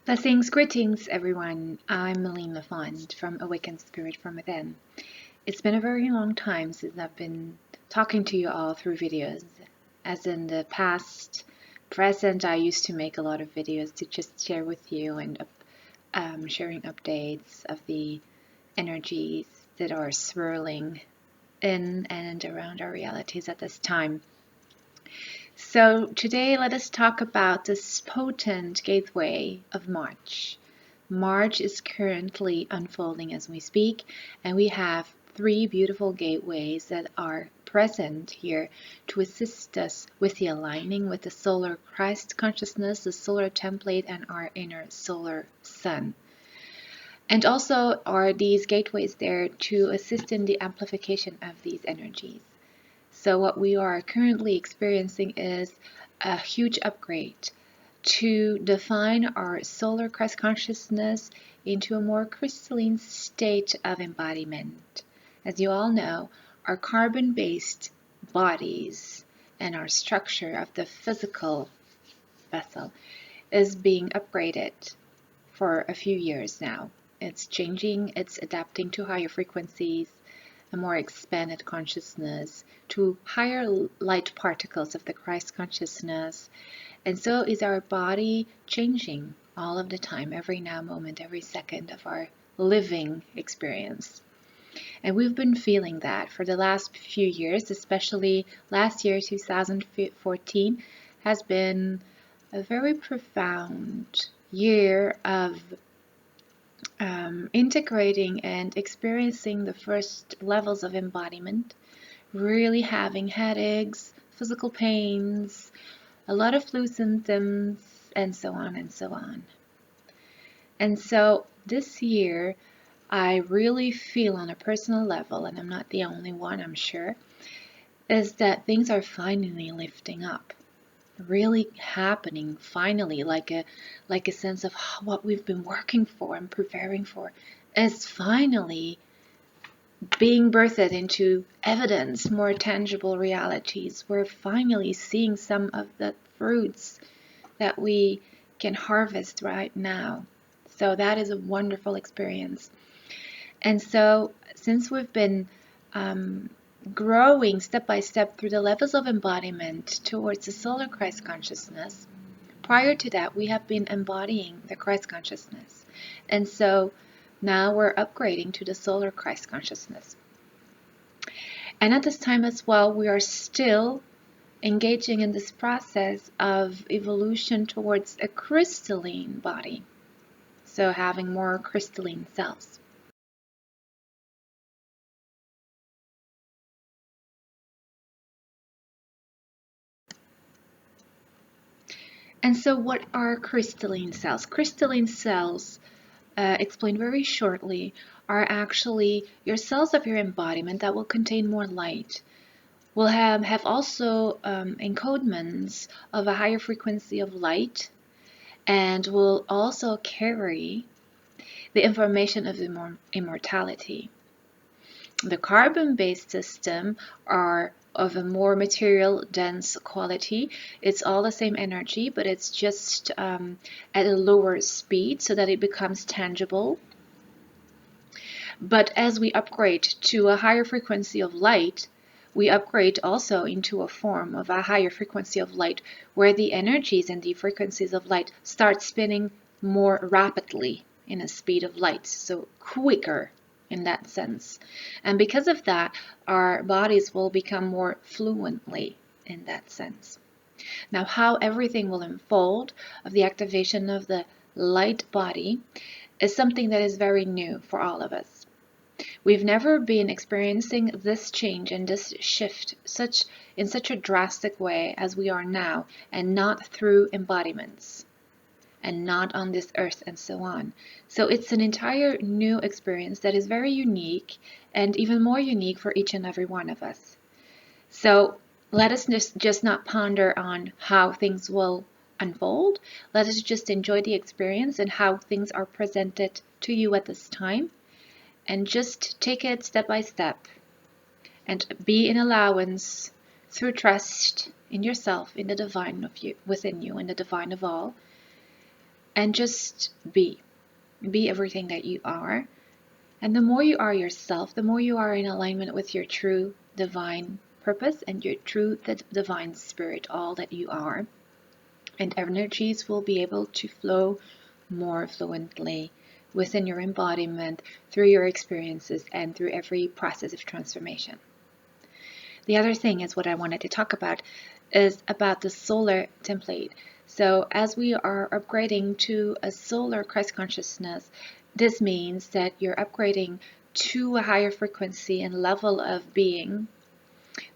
Blessings, greetings, everyone. I'm Melina Fond from Awakened Spirit from Within. It's been a very long time since I've been talking to you all through videos. As in the past, present, I used to make a lot of videos to just share with you and sharing updates of the energies that are swirling in and around our realities at this time. So today let us talk about this potent gateway of March. March is currently unfolding as we speak, and we have three beautiful gateways that are present here to assist us with the aligning with the solar Christ consciousness, the solar template, and our inner solar sun. And also are these gateways there to assist in the amplification of these energies. So what we are currently experiencing is a huge upgrade to define our solar Christ consciousness into a more crystalline state of embodiment. As you all know, our carbon-based bodies and our structure of the physical vessel is being upgraded for a few years now. It's changing, it's adapting to higher frequencies, a more expanded consciousness, to higher light particles of the Christ consciousness. And so is our body changing all of the time, every now moment, every second of our living experience. And we've been feeling that for the last few years, especially last year, 2014, has been a very profound year of integrating and experiencing the first levels of embodiment, really having headaches, physical pains, a lot of flu symptoms, and so on and so on. And so this year, I really feel on a personal level, and I'm not the only one, I'm sure, is that things are finally lifting up. Really happening finally, like a sense of what we've been working for and preparing for is finally being birthed into evidence, more tangible realities. We're finally seeing some of the fruits that we can harvest right now. So that is a wonderful experience. And so since we've been growing step by step through the levels of embodiment towards the solar Christ consciousness, prior to that we have been embodying the Christ consciousness. And so now we're upgrading to the solar Christ consciousness. And at this time as well, we are still engaging in this process of evolution towards a crystalline body. So having more crystalline cells. And so what are crystalline cells? Crystalline cells, explained very shortly, are actually your cells of your embodiment that will contain more light. Will have also encodements of a higher frequency of light, and will also carry the information of immortality. The carbon-based system are of a more material dense quality. It's all the same energy, but it's just at a lower speed so that it becomes tangible. But as we upgrade to a higher frequency of light, we upgrade also into a form of a higher frequency of light where the energies and the frequencies of light start spinning more rapidly in a speed of light, so quicker in that sense. And because of that, our bodies will become more fluently in that sense. Now, how everything will unfold of the activation of the light body is something that is very new for all of us. We've never been experiencing this change and this shift in such a drastic way as we are now, and not through embodiments, and not on this earth and so on. So it's an entire new experience that is very unique, and even more unique for each and every one of us. So let us just not ponder on how things will unfold. Let us just enjoy the experience and how things are presented to you at this time, and just take it step by step and be in allowance through trust in yourself, in the divine of you, within you, in the divine of all, and just be. Be everything that you are. And the more you are yourself, the more you are in alignment with your true divine purpose and your true divine spirit, all that you are. And energies will be able to flow more fluently within your embodiment, through your experiences, and through every process of transformation. The other thing is what I wanted to talk about is about the solar template. So as we are upgrading to a solar Christ consciousness, this means that you're upgrading to a higher frequency and level of being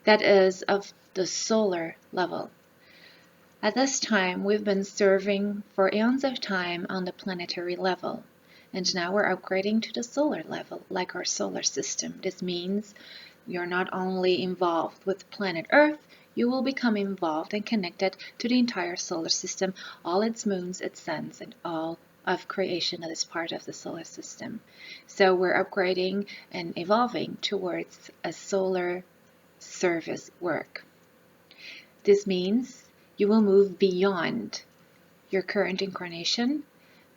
that is of the solar level. At this time, we've been serving for eons of time on the planetary level, and now we're upgrading to the solar level, like our solar system. This means you're not only involved with planet Earth, you will become involved and connected to the entire solar system, all its moons, its suns, and all of creation that is part of the solar system. So we're upgrading and evolving towards a solar service work. This means you will move beyond your current incarnation,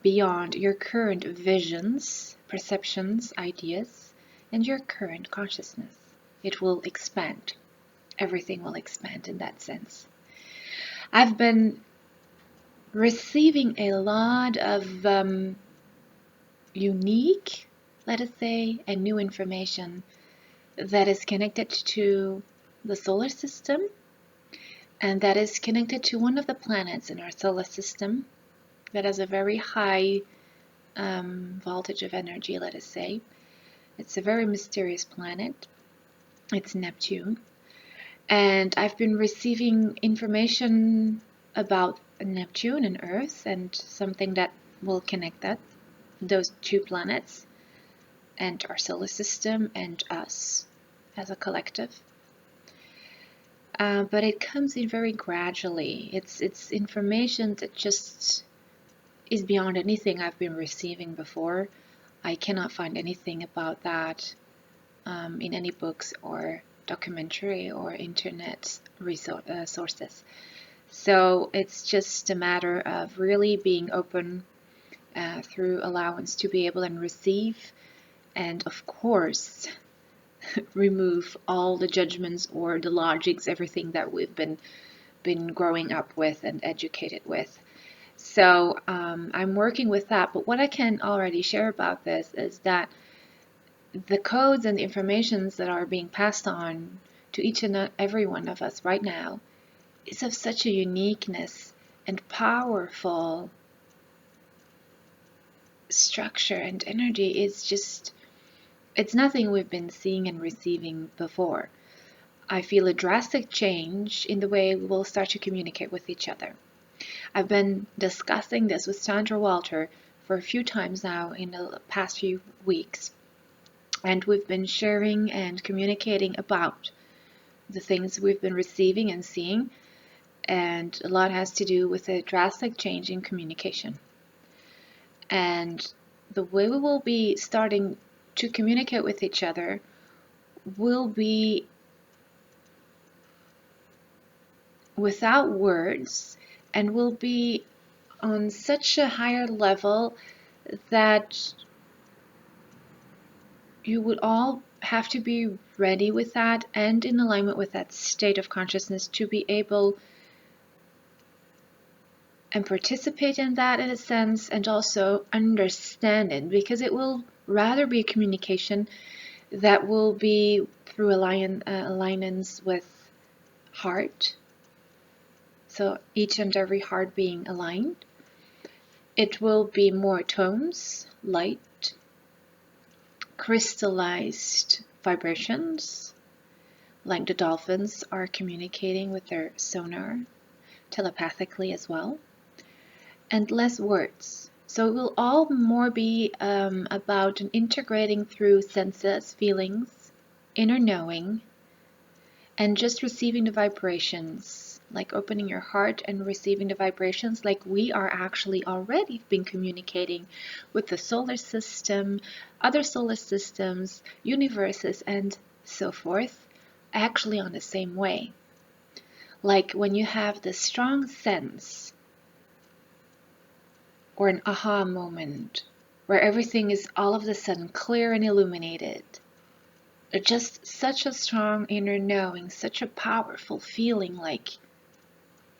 beyond your current visions, perceptions, ideas, and your current consciousness. It will expand. Everything will expand in that sense. I've been receiving a lot of unique, let us say, and new information that is connected to the solar system, and that is connected to one of the planets in our solar system that has a very high voltage of energy, let us say. It's a very mysterious planet. It's Neptune. And I've been receiving information about Neptune and Earth and something that will connect those two planets and our solar system and us as a collective. But it comes in very gradually. It's information that just is beyond anything I've been receiving before. I cannot find anything about that in any books or documentary or internet sources. So it's just a matter of really being open through allowance to be able and receive, and of course remove all the judgments or the logics, everything that we've been growing up with and educated with. So I'm working with that, but what I can already share about this is that the codes and the informations that are being passed on to each and every one of us right now is of such a uniqueness and powerful structure and energy. It's nothing we've been seeing and receiving before. I feel a drastic change in the way we will start to communicate with each other. I've been discussing this with Sandra Walter for a few times now in the past few weeks. And we've been sharing and communicating about the things we've been receiving and seeing. And a lot has to do with a drastic change in communication. And the way we will be starting to communicate with each other will be without words and will be on such a higher level that you would all have to be ready with that and in alignment with that state of consciousness to be able and participate in that in a sense, and also understand it, because it will rather be a communication that will be through alignments with heart. So each and every heart being aligned. It will be more tones, light, crystallized vibrations, like the dolphins are communicating with their sonar, telepathically as well, and less words. So it will all more be about integrating through senses, feelings, inner knowing, and just receiving the vibrations, like opening your heart and receiving the vibrations, like we are actually already been communicating with the solar system, other solar systems, universes, and so forth, actually on the same way. Like when you have the strong sense or an aha moment where everything is all of a sudden clear and illuminated. Just such a strong inner knowing, such a powerful feeling, like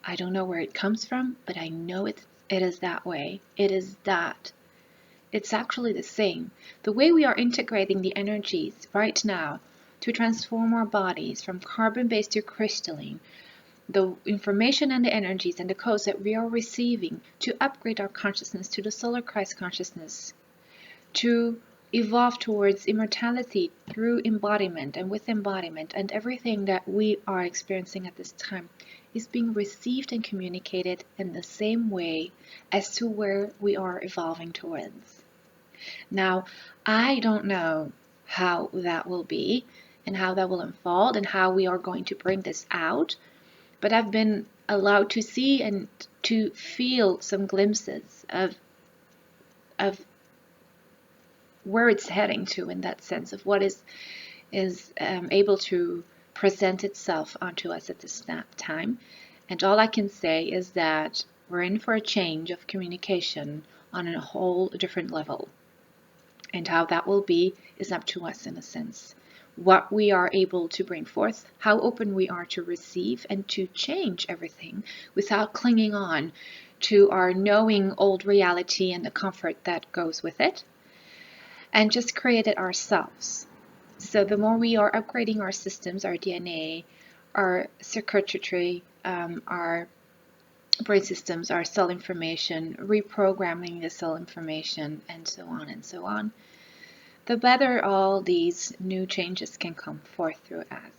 I don't know where it comes from, but I know it is that way. It is that. It's actually the same. The way we are integrating the energies right now to transform our bodies from carbon-based to crystalline, the information and the energies and the codes that we are receiving to upgrade our consciousness to the solar Christ consciousness, to evolve towards immortality through embodiment and with embodiment, and everything that we are experiencing at this time is being received and communicated in the same way as to where we are evolving towards. Now, I don't know how that will be and how that will unfold and how we are going to bring this out, but I've been allowed to see and to feel some glimpses of where it's heading to, in that sense of what is able to present itself onto us at this time. And all I can say is that we're in for a change of communication on a whole different level. And how that will be is up to us, in a sense. What we are able to bring forth, how open we are to receive and to change everything without clinging on to our knowing old reality and the comfort that goes with it, and just create it ourselves. So the more we are upgrading our systems, our DNA, our circuitry, our brain systems, our cell information, reprogramming the cell information, and so on, the better all these new changes can come forth through us.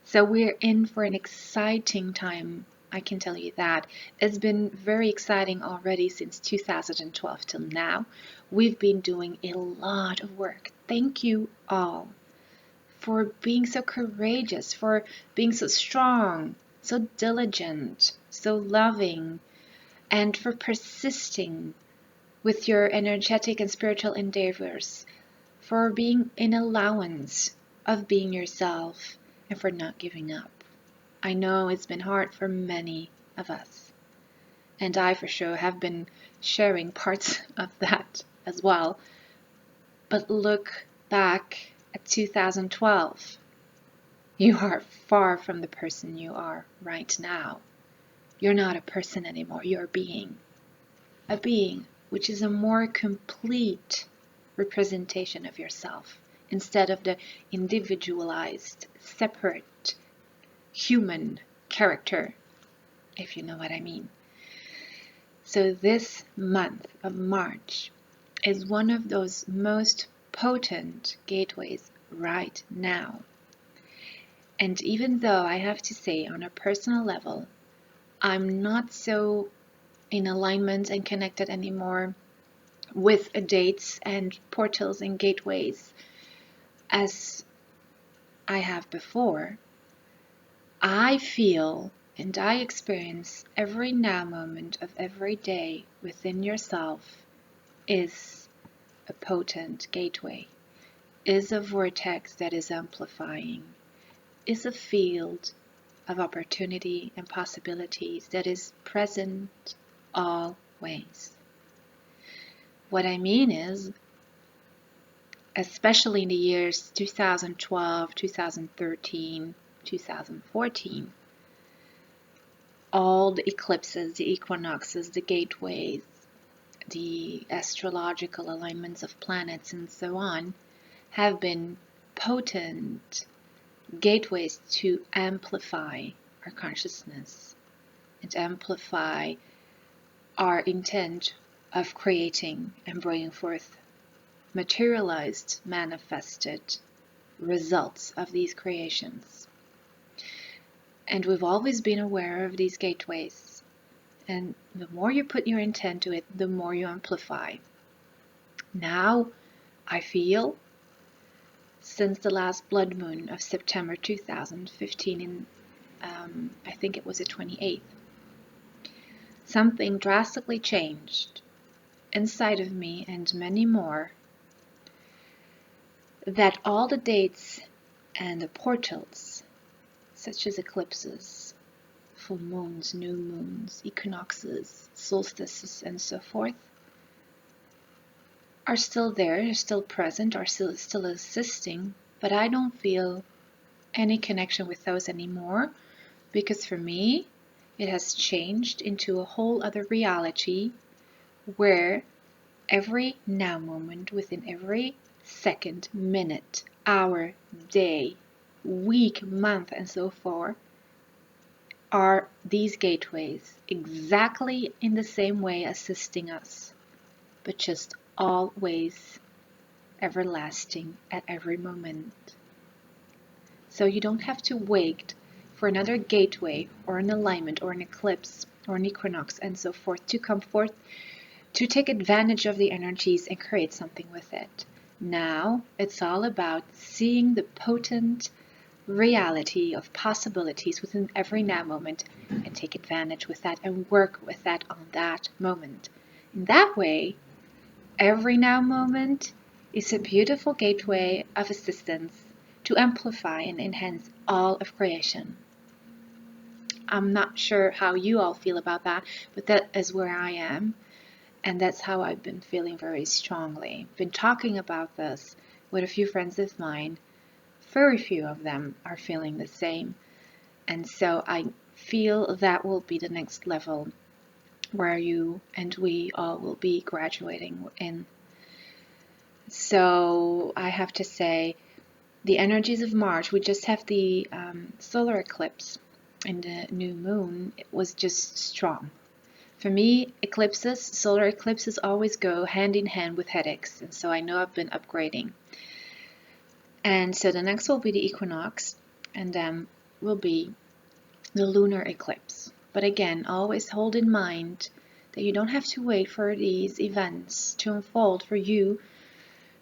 So we're in for an exciting time, I can tell you that. It's been very exciting already since 2012 till now. We've been doing a lot of work. Thank you all for being so courageous, for being so strong, so diligent, so loving, and for persisting with your energetic and spiritual endeavors, for being in allowance of being yourself, and for not giving up. I know it's been hard for many of us, and I for sure have been sharing parts of that as well. But look back at 2012. You are far from the person you are right now. You're not a person anymore, you're a being which is a more complete representation of yourself, instead of the individualized, separate human character, if you know what I mean. So this month of March is one of those most potent gateways right now. And even though I have to say, on a personal level, I'm not so in alignment and connected anymore with dates and portals and gateways as I have before, I feel and I experience every now moment of every day within yourself is a potent gateway, is a vortex that is amplifying, is a field of opportunity and possibilities that is present always. What I mean is, especially in the years 2012, 2013, 2014, all the eclipses, the equinoxes, the gateways, the astrological alignments of planets and so on have been potent gateways to amplify our consciousness and amplify our intent of creating and bringing forth materialized, manifested results of these creations. And we've always been aware of these gateways. And the more you put your intent to it, the more you amplify. Now, I feel, since the last blood moon of September 2015, I think it was the 28th, something drastically changed inside of me and many more, that all the dates and the portals, such as eclipses, full moons, new moons, equinoxes, solstices, and so forth are still there, are still present, are still existing, but I don't feel any connection with those anymore, because for me, it has changed into a whole other reality where every now moment, within every second, minute, hour, day, week, month, and so forth, are these gateways exactly in the same way assisting us, but just always everlasting at every moment. So you don't have to wait for another gateway or an alignment or an eclipse or an equinox and so forth to come forth to take advantage of the energies and create something with it. Now it's all about seeing the potent reality of possibilities within every now moment and take advantage with that and work with that on that moment. In that way, every now moment is a beautiful gateway of assistance to amplify and enhance all of creation. I'm not sure how you all feel about that, but that is where I am, and that's how I've been feeling very strongly. Been talking about this with a few friends of mine. Very few of them are feeling the same, and so I feel that will be the next level where you and we all will be graduating in. So I have to say, the energies of March, we just have the solar eclipse and the new moon. It was just strong. For me, eclipses, solar eclipses always go hand in hand with headaches, and so I know I've been upgrading. And so the next will be the equinox, and then will be the lunar eclipse. But again, always hold in mind that you don't have to wait for these events to unfold for you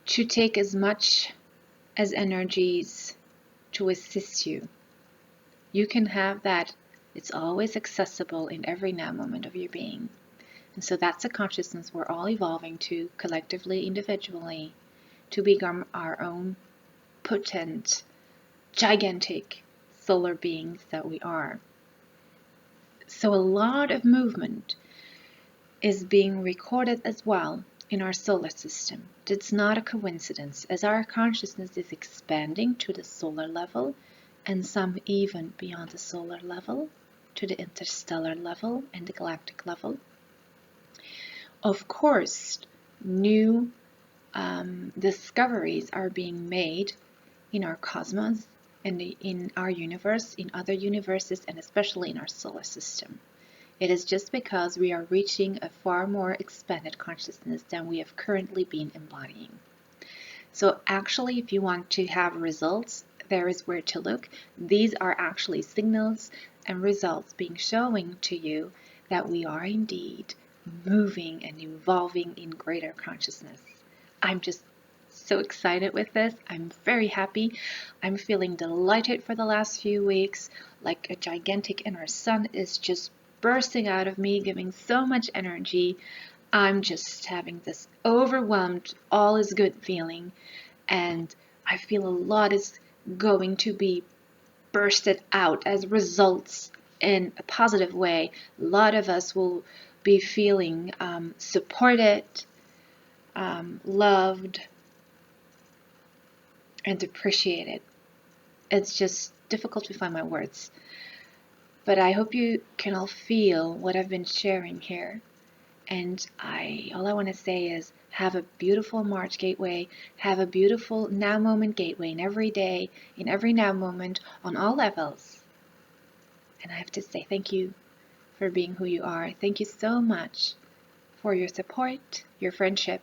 to take as much as energies to assist you. You can have that. It's always accessible in every now moment of your being. And so that's a consciousness we're all evolving to collectively, individually, to become our own potent, gigantic solar beings that we are. So a lot of movement is being recorded as well in our solar system. It's not a coincidence, as our consciousness is expanding to the solar level, and some even beyond the solar level, to the interstellar level and the galactic level. Of course, new discoveries are being made in our cosmos, and in our universe, in other universes, and especially in our solar system. It is just because we are reaching a far more expanded consciousness than we have currently been embodying. So actually, if you want to have results, there is where to look. These are actually signals and results being showing to you that we are indeed moving and evolving in greater consciousness. I'm just so excited with this. I'm very happy. I'm feeling delighted for the last few weeks, like a gigantic inner sun is just bursting out of me, giving so much energy. I'm just having this overwhelmed, all is good feeling, and I feel a lot is going to be bursted out as results in a positive way. A lot of us will be feeling supported, loved, and appreciated. It's just difficult to find my words. But I hope you can all feel what I've been sharing here. And all I want to say is have a beautiful March gateway, have a beautiful now moment gateway in every day, in every now moment, on all levels. And I have to say thank you for being who you are. Thank you so much for your support, your friendship,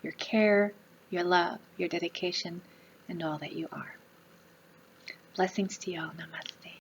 your care, your love, your dedication, and all that you are. Blessings to you all. Namaste.